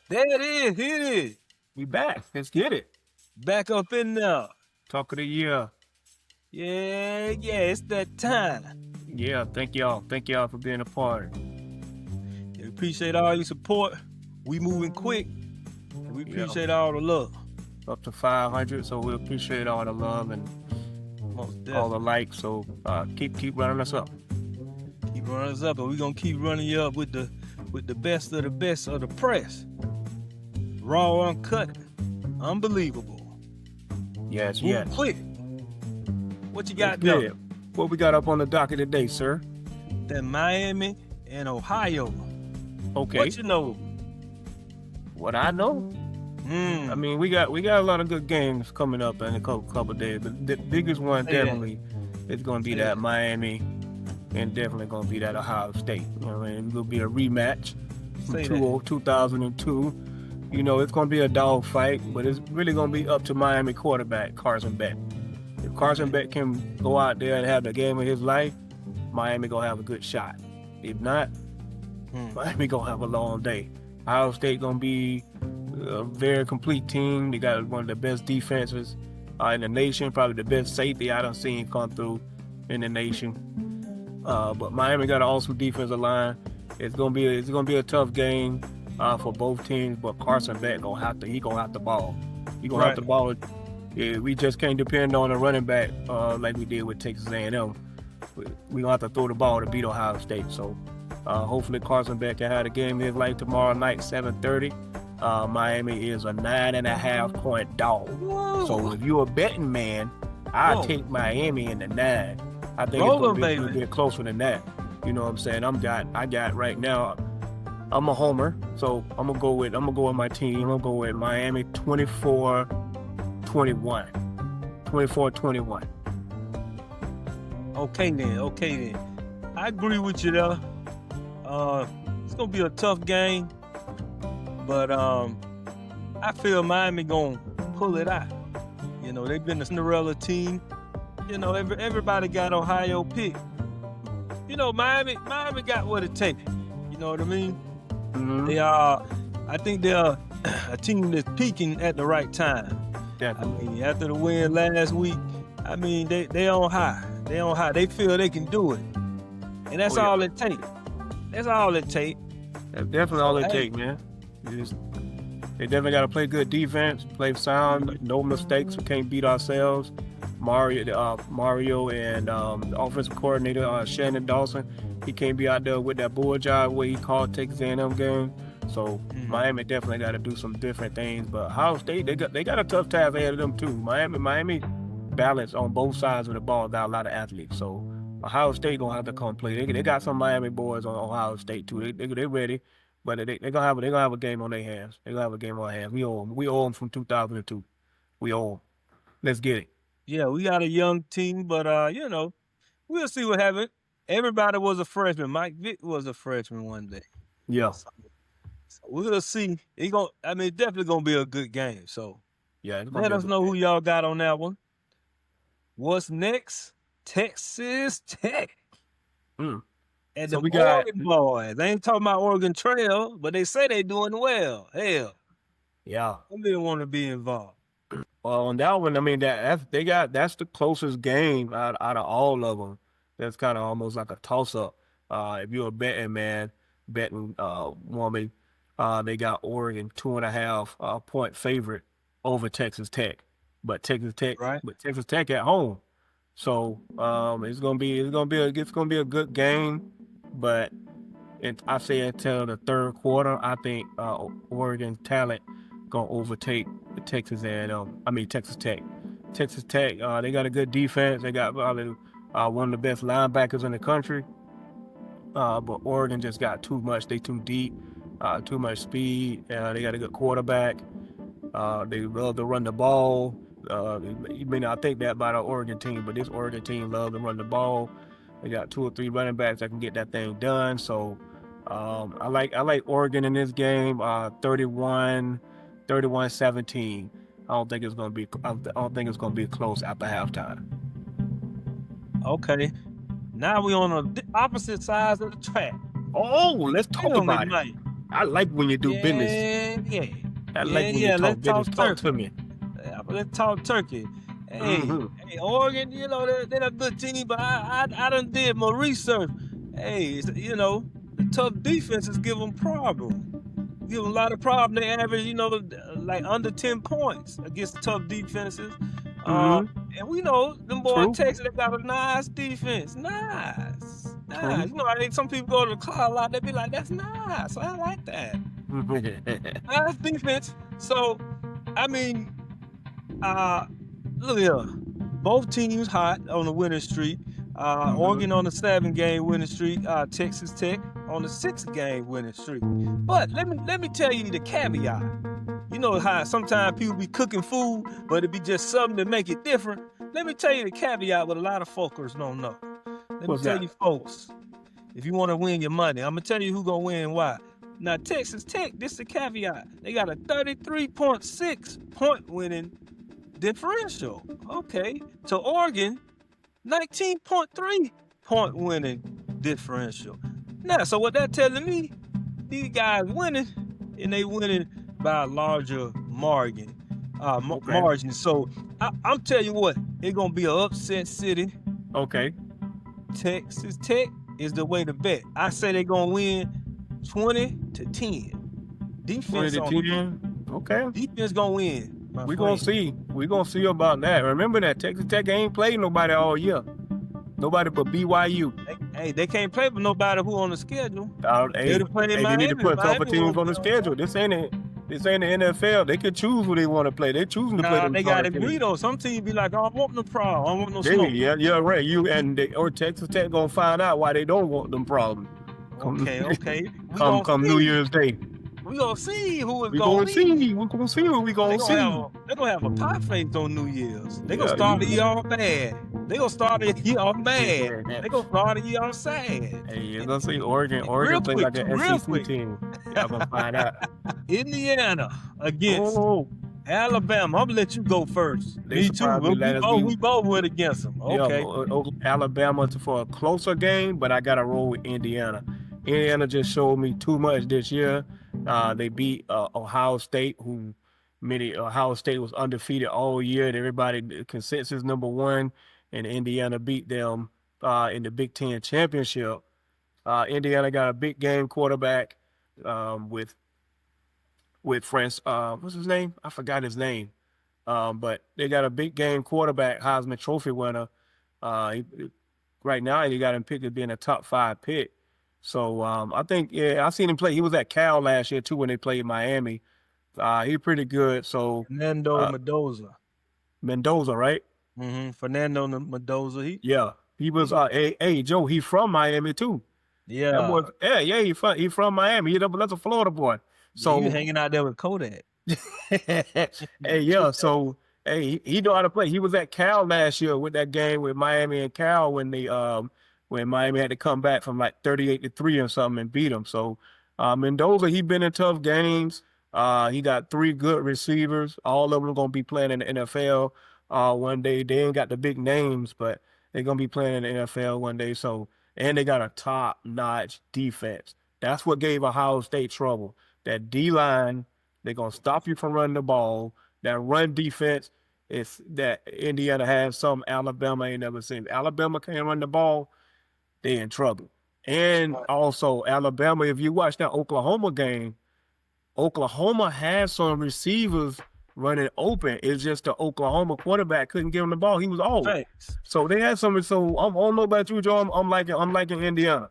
There it is. Here it is. We back. Let's get it. Back up in there. Talk of the year. Yeah, it's that time. Yeah, thank y'all. Thank y'all for being a part. We appreciate all your support. We moving quick. And we appreciate all the love. Up to 500, so we appreciate all the love and all the likes. So keep running us up. Keep running us up, and we're gonna keep running you up with the best of the press. Raw, uncut, unbelievable. Yes. Quick. What you got there? What we got up on the docket today, sir? That Miami and Ohio. Okay. What you know? What I know? I mean, we got a lot of good games coming up in a couple of days. But the biggest one definitely is going to be that Miami, and definitely going to be that Ohio State. You know, and it will be a rematch from 2002. You know, it's going to be a dog fight, but it's really going to be up to Miami quarterback Carson Beck. If Carson Beck can go out there and have the game of his life, Miami going to have a good shot. If not, Miami going to have a long day. Ohio State going to be a very complete team. They got one of the best defenses in the nation, probably the best safety I done seen come through in the nation. But Miami got an awesome defensive line. It's gonna be a tough game for both teams. But Carson Beck gonna have to ball. He gonna have to ball. Yeah, we just can't depend on a running back like we did with Texas A&M. We gonna have to throw the ball to beat Ohio State. So hopefully Carson Beck can have a game of his life tomorrow night, 7:30. Miami is a 9.5 point dog. Whoa. So if you're a betting man, I'll take Miami in the 9. I think it's going to be a bit closer than that. You know what I'm saying? I got right now. I'm a homer, so I'm gonna go with my team. I'm gonna go with Miami 24-21. 24-21. Okay then. I agree with you there. It's gonna be a tough game. But I feel Miami gonna pull it out. You know, they've been a Cinderella team. You know, everybody got Ohio picked. You know, Miami got what it takes. You know what I mean? Mm-hmm. I think they're a team that's peaking at the right time. Definitely. I mean, after the win last week, I mean they on high. They on high. They feel they can do it, and that's all it takes. That's all it takes. That's definitely all it takes, man. They definitely got to play good defense, play sound, no mistakes. We can't beat ourselves. Mario and the offensive coordinator, Shannon Dawson, he can't be out there with that bull job where he called Texas A&M game. So Miami definitely got to do some different things. But Ohio State, they got a tough task ahead of them too. Miami balance on both sides of the ball, got a lot of athletes. So Ohio State gonna have to come play. They got some Miami boys on Ohio State too. They ready. But they gonna have a game on their hands. They gonna have a game on their hands. We owe them from 2002. We owe them. Let's get it. Yeah, we got a young team, but you know, we'll see what happens. Everybody was a freshman. Mike Vick was a freshman one day. Yeah. So we'll see. It's definitely gonna be a good game. So yeah, let us know who y'all got on that one. What's next? Texas Tech. And so the Oregon boys, they ain't talking about Oregon Trail, but they say they doing well. Hell, yeah, I didn't want to be involved. Well, on that one, I mean that's the closest game out of all of them. That's kind of almost like a toss up. If you're a betting woman, they got Oregon 2.5 point favorite over Texas Tech, but Texas Tech at home. So it's gonna be a good game, but I say until the third quarter, I think Oregon talent gonna overtake Texas Tech. Texas Tech, they got a good defense. They got one of the best linebackers in the country. But Oregon just got too much. They too deep, too much speed. They got a good quarterback. They love to run the ball. You may not think that about our Oregon team, but this Oregon team loves to run the ball. They got 2 or 3 running backs that can get that thing done. So I like Oregon in this game. 31-17. I don't think it's gonna be close after halftime. Okay. Now we on the opposite sides of the track. Oh, let's talk about it. I like when you do business. Yeah. I like when you talk business. Talk to me. Let's talk turkey. Hey, Oregon, you know, they're a good team, but I done did my research. Hey, you know, the tough defenses give them problems. Give them a lot of problems. They average, you know, like under 10 points against tough defenses. And we know them boys Texas, they got a nice defense. Nice. You know, I think some people go to the car a lot, they be like, that's nice. I like that. Nice defense. So, I mean, look here. Both teams hot on the winning streak. Oregon on the 7-game winning streak. Texas Tech on the 6-game winning streak. But let me tell you the caveat. You know how sometimes people be cooking food, but it be just something to make it different. Let me tell you the caveat what a lot of folkers don't know. Let me tell you folks, if you want to win your money, I'm going to tell you who going to win and why. Now, Texas Tech, this is the caveat. They got a 33.6 point winning differential. Okay. To Oregon, 19.3 point winning differential. Now, so what that telling me, these guys winning, and they winning by a larger margin. Margin. So I'm telling you what, it's gonna be an upset city. Okay. Texas Tech is the way to bet. I say they're gonna win 20-10. Defense 20-10. Okay. Defense gonna win. We're gonna see. We're gonna see about that. Remember that Texas Tech ain't played nobody all year. Nobody but BYU. They can't play with nobody who on the schedule. They need to put a couple teams on the schedule. This ain't it. This ain't the NFL. They can choose who they want to play. They choosing to play them. They got to agree though. Some teams be like, I don't want no problem. I don't want no smoke. Yeah, right. Or Texas Tech gonna find out why they don't want them problems. Okay. Come New Year's Day. We gonna see who is We're gonna see who we gonna see. They're gonna have a pie face on New Year's. They gonna start the year off bad. They gonna start the year off bad. They gonna start the year off sad. Hey, you're gonna see Oregon play like an SEC team. Y'all gonna find out. Indiana against Alabama. I'm gonna let you go first. Me too. We both went against them. Okay. Yeah, Alabama for a closer game, but I gotta roll with Indiana. Indiana just showed me too much this year. They beat Ohio State, Ohio State was undefeated all year. And everybody consensus number one, and Indiana beat them in the Big Ten championship. Indiana got a big game quarterback with France. What's his name? I forgot his name. But they got a big game quarterback, Heisman Trophy winner. Right now, he got him picked as being a top 5 pick. So I think, I seen him play. He was at Cal last year too when they played Miami. He's pretty good. So Fernando Mendoza, right? Fernando Mendoza. He was. Hey Joe, he's from Miami too. Yeah. That boy, he from Miami. That's a Florida boy. So you hanging out there with Kodak. So he know how to play. He was at Cal last year with that game with Miami and Cal when Miami had to come back from like 38-3 or something and beat them. So Mendoza, he been in tough games. He got 3 good receivers. All of them are going to be playing in the NFL one day. They ain't got the big names, but they're going to be playing in the NFL one day. So, and they got a top-notch defense. That's what gave Ohio State trouble. That D-line, they're going to stop you from running the ball. That run defense is that Indiana has some Alabama ain't never seen. Alabama can't run the ball, they in trouble. And also Alabama, if you watch that Oklahoma game, Oklahoma has some receivers running open. It's just the Oklahoma quarterback couldn't give him the ball. He was old. Thanks. So they had some. So I don't know about you, Joe. I'm liking Indiana.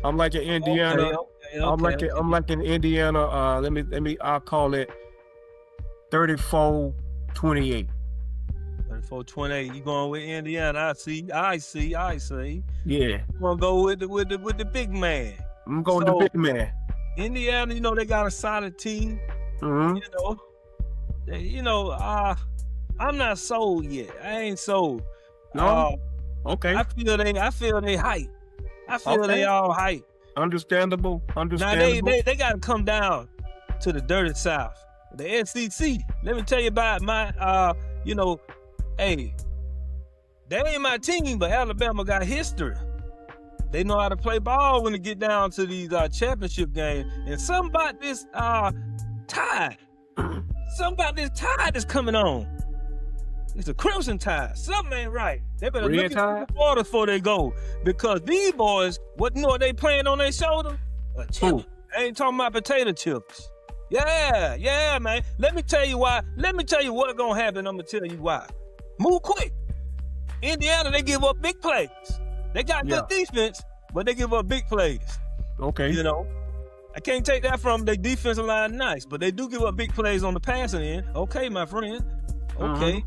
I'm liking Indiana. Okay. I'm liking Indiana. Let me. I'll call it 34-28. 34-28. You going with Indiana? I see. Yeah. You gonna go with the big man? I'm going with the big man. Indiana, they got a solid team. I'm not sold yet. I ain't sold. No. Okay. I feel they hype. I feel they all hype. Understandable. Now they got to come down to the dirty South, the SEC. Let me tell you about my. Hey, that ain't my team, but Alabama got history. They know how to play ball when they get down to these championship games. And something about this tide. Something about this tide that's coming on. It's a crimson tide. Something ain't right. They better look at the water before they go. Because these boys, what they playing on their shoulder? A chip. I ain't talking about potato chips. Yeah, man. Let me tell you why. Let me tell you what's gonna happen. I'm gonna tell you why. Move quick. Indiana, they give up big plays. They got good defense, but they give up big plays. Okay. You know, I can't take that from their defensive line nice, but they do give up big plays on the passing end. Okay, my friend. Okay.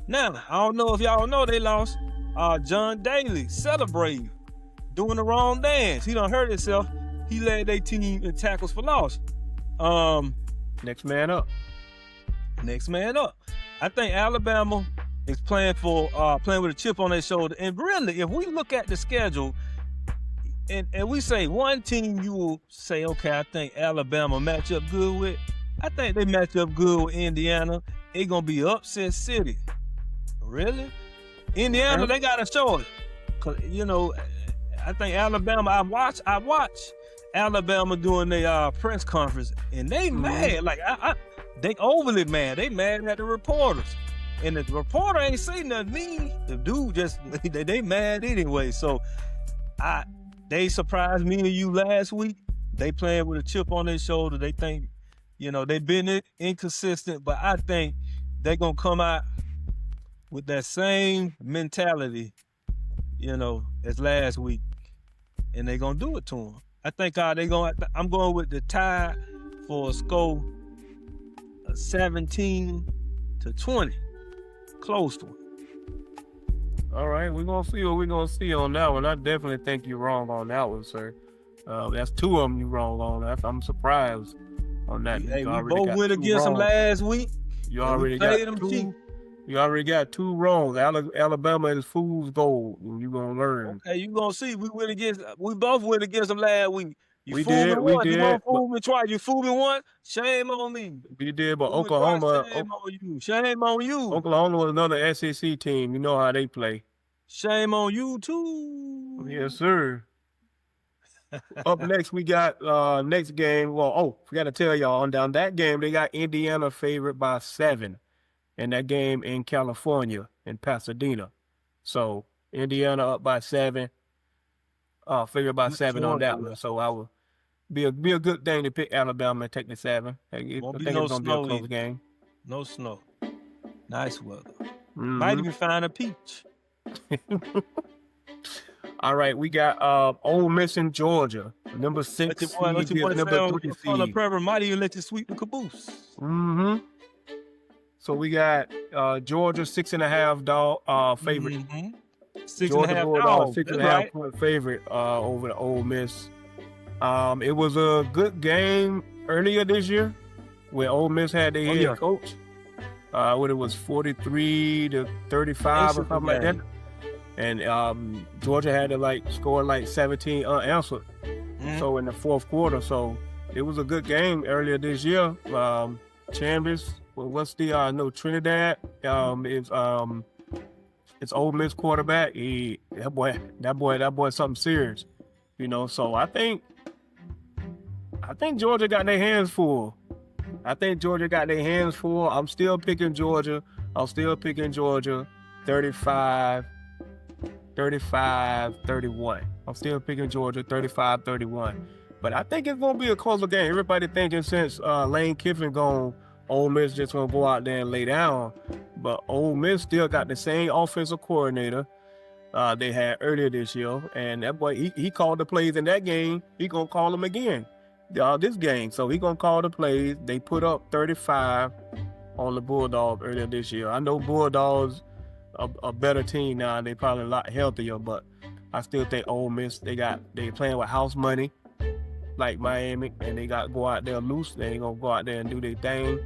Now, I don't know if y'all know they lost John Daly celebrating, doing the wrong dance. He done hurt himself. He led their team in tackles for loss. Next man up. Next man up. I think Alabama is playing with a chip on their shoulder. And really, if we look at the schedule and we say one team you will say, okay, I think Alabama match up good with. I think they match up good with Indiana. It's going to be upset city. Really? Indiana, they got to show it. Cause, you know, I think Alabama, I watch Alabama doing their press conference, and they mad. Like, they overly mad. They mad at the reporters. And the reporter ain't say nothing mean. The dude just, they mad anyway. So, they surprised me and you last week. They playing with a chip on their shoulder. They think, you know, they been inconsistent, but I think they going to come out with that same mentality, you know, as last week. And they going to do it to them. I think I'm going with the Tide for a score of 17-20. Close to it. All right, we're going to see what we're going to see on that one. I definitely think you're wrong on that one, sir. That's two of them you're wrong on. I'm surprised on that. Hey, we both went against them last week. You already got two. You already got two wrong. Alabama is fool's gold. You're going to learn. Okay, you're going to see. We both went against them last week. We did. You won't fool me twice. You fooled me once. Shame on me. We did, but Oklahoma. Shame on you. Shame on you. Oklahoma was another SEC team. You know how they play. Shame on you too. Yes, sir. Up next, we got next game. Well, forgot to tell y'all, on that game, they got Indiana favored by 7 in that game in California, in Pasadena. So, Indiana up by 7, favored by 7 on that one. So, I would be a good thing to pick Alabama and take the 7. I think it's going to be a close game. No snow. Nice weather. Might even find a peach. All right, we got Ole Miss in Georgia, number 6 seed, number 3 seed. Might even let you sweep the caboose. So we got Georgia 6.5 favorite. 6.5 6.5 point favorite over the Ole Miss. It was a good game earlier this year where Ole Miss had their head coach. What it was 43-35 or something like that. And Georgia had to score 17 unanswered. So in the fourth quarter, so it was a good game earlier this year. Chambers, Trinidad it's Ole Miss quarterback. That boy something serious, you know. So I think Georgia got their hands full. I'm still picking Georgia. 35-31. I'm still picking Georgia 35-31. But I think it's going to be a closer game. Everybody thinking since Lane Kiffin gone, Ole Miss just going to go out there and lay down. But Ole Miss still got the same offensive coordinator they had earlier this year. And that boy, he called the plays in that game. He going to call them again this game. So he going to call the plays. They put up 35 on the Bulldogs earlier this year. I know Bulldogs a better team now. They probably a lot healthier, but I still think Ole Miss, they playing with house money like Miami, and they got to go out there loose. They ain't gonna go out there and do their thing.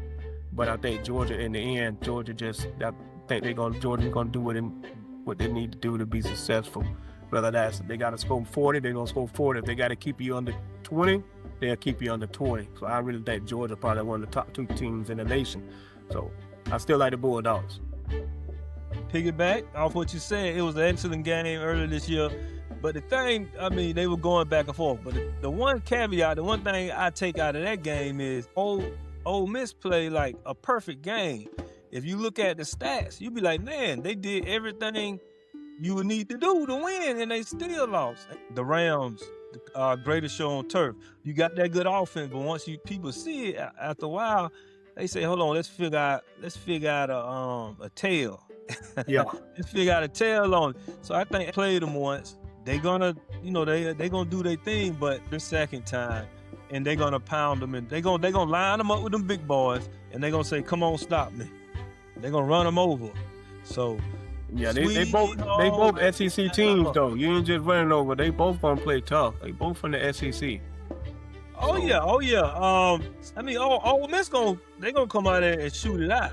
But I think Georgia in the end, Georgia's gonna do what they need to do to be successful. Whether that's they gotta score 40, they're gonna score 40. If they gotta keep you under 20, they'll keep you under 20. So I really think Georgia probably one of the top 2 teams in the nation. So I still like the Bulldogs. Piggyback off what you said, it was an excellent game earlier this year, But the thing, I mean, they were going back and forth. But the one caveat, the one thing I take out of that game is Ole Miss played like a perfect game. If you look at the stats, you'd be like, man, they did everything you would need to do to win, and they still lost. The Rams, greatest show on turf. You got that good offense, but once people see it after a while, they say, hold on, let's figure out a tail. Yeah. Let's figure out a tail on it. So I think I played them once. They gonna, they gonna do their thing, but the second time, and they gonna pound them, and they gonna line them up with them big boys, and they gonna say, come on, stop me. They gonna run them over. So yeah, they both SEC teams though. You ain't just running over. They both gonna play tough. They both from the SEC. Oh yeah. I mean, Ole Miss they gonna come out there and shoot it out.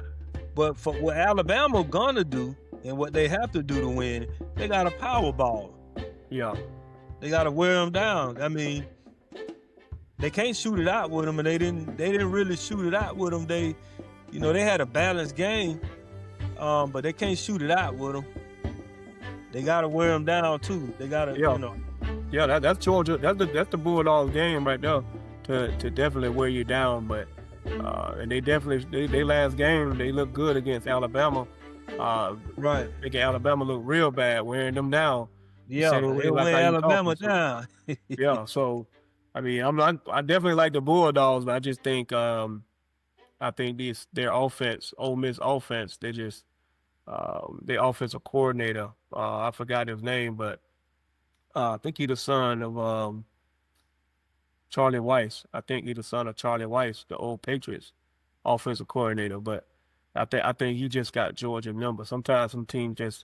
But for what Alabama gonna do and what they have to do to win, they got a power ball. Yeah. They gotta wear them down. I mean, they can't shoot it out with them, and they didn't really shoot it out with them. They had a balanced game, but they can't shoot it out with them. They gotta wear them down too. They gotta, Yeah, that's Georgia. That's the Bulldogs game right there to definitely wear you down. But and they definitely they last game they look good against Alabama. Right. Making Alabama look real bad, wearing them down. Yeah, they wear Alabama down. Yeah, so I mean, I definitely like the Bulldogs, but I just think I think their offense, Ole Miss offense, they just their offensive coordinator, I forgot his name, but I think he's the son of Charlie Weiss. I think he's the son of Charlie Weiss, the old Patriots offensive coordinator. But I think he just got Georgia number. Sometimes some teams just,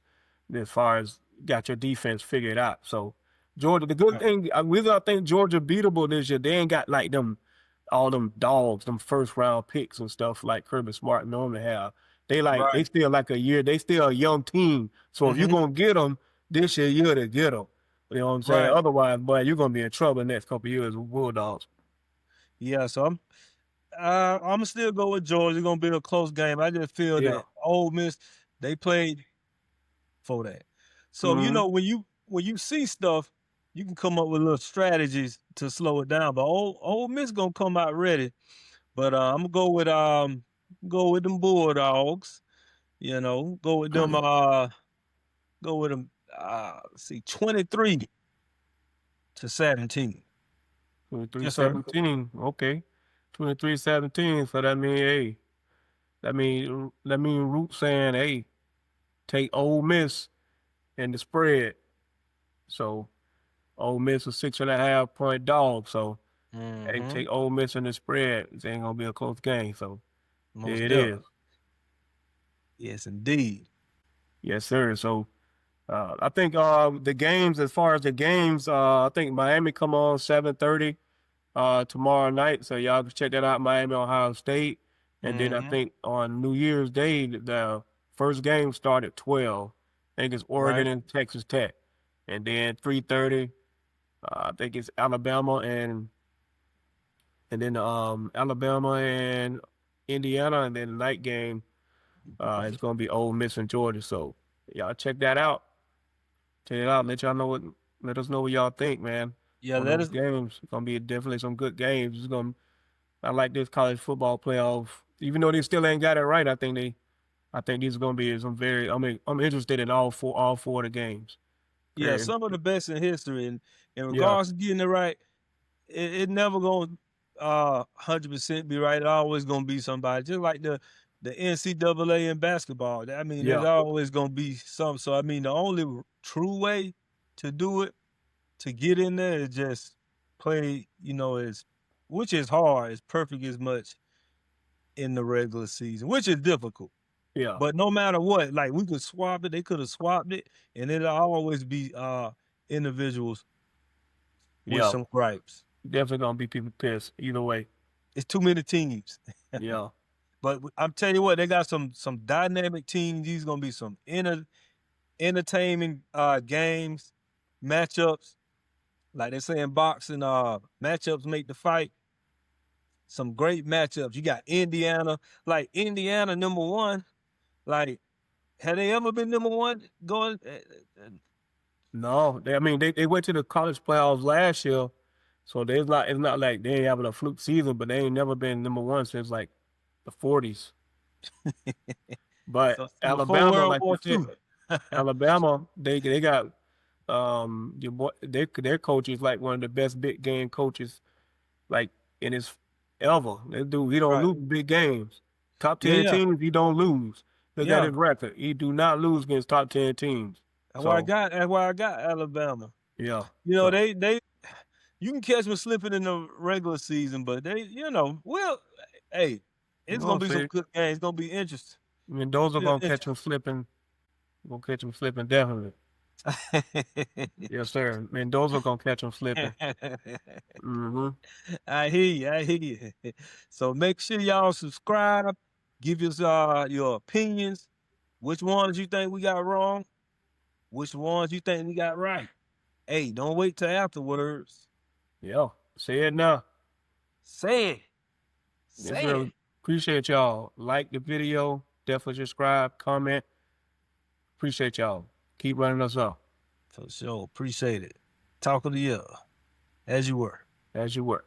as far as got your defense figured out. So Georgia, the good thing, reason I think Georgia beatable this year, they ain't got like all them dogs, them first round picks and stuff like Kirby Smart normally have. They they still like a year. They still a young team. So if you're gonna get them this year, you're to get them. You know what I'm saying? Right. Otherwise, boy, you're gonna be in trouble the next couple of years with Bulldogs. Yeah, so I'm gonna still go with Georgia. It's gonna be a close game. I just feel that Ole Miss, they played for that. So when you see stuff, you can come up with little strategies to slow it down. But Ole Miss gonna come out ready. But I'm gonna go with them Bulldogs. Go with them. Let's see, 23-17. 23-17. Okay, 23-17. So that mean Root saying, hey, take Ole Miss and the spread. So Ole Miss is 6.5 point dog. So hey, take Ole Miss and the spread. It ain't gonna be a close game. So there it is. Yes, indeed. Yes, sir. So I think the games, as far as the games, I think Miami come on 7:30 tomorrow night. So y'all can check that out, Miami, Ohio State. And then I think on New Year's Day, the first game started at 12. I think it's Oregon and Texas Tech. And then 3:30, I think it's Alabama and then Alabama and Indiana. And then the night game, it's going to be Ole Miss and Georgia. So y'all check that out. Check it out. Let us know what y'all think, man. Yeah, let us. Games. It's gonna be definitely some good games. I like this college football playoff. Even though they still ain't got it right, I think these are gonna be some very. I'm interested in all four of the games. Yeah, some of the best in history. And in regards to getting it right, it never gonna 100% be right. It's always gonna be somebody. Just like the NCAA in basketball. I mean, there's always gonna be some. So I mean, the only true way to do it, to get in there, is just play. Which is hard, is perfect as much in the regular season, which is difficult. Yeah. But no matter what, like, we could swap it. They could have swapped it, and it'll always be individuals with some gripes. Definitely gonna be people pissed either way. It's too many teams. Yeah. But I'm telling you what, they got some dynamic teams. These gonna be some entertaining games, matchups. Like they say in boxing, matchups make the fight. Some great matchups. You got Indiana, number one. Like, had they ever been number one going No, they went to the college playoffs last year, so it's not like they ain't having a fluke season, but they ain't never been number one since like the 40s. But So before Alabama, World like you War said, II. Alabama, they got your boy, their coach is like one of the best big game coaches like in his ever. That dude, he don't Right. lose big games. Top Yeah, 10 yeah. teams, he don't lose. Look at Yeah. his record. He do not lose against top 10 teams. So That's why I got Alabama. yeah. You know, So they you can catch them slipping in the regular season, but well, hey, you it's know gonna what be I'm some saying? good games. It's gonna be interesting. I mean, those are Real gonna catch him slipping. Gonna catch him slipping definitely. interesting. Yes, sir. Mendoza gonna catch him slipping. Mm-hmm. I hear you. I hear you. So make sure y'all subscribe. Give us your opinions. Which ones you think we got wrong? Which ones you think we got right? Hey, don't wait till afterwards. Yeah. Say it now. Say it. Yes, Say sir. it. Appreciate y'all. Like the video. Definitely subscribe, comment. Appreciate y'all. Keep running us off For sure. Appreciate it. Talk of the year. As you were. as you work.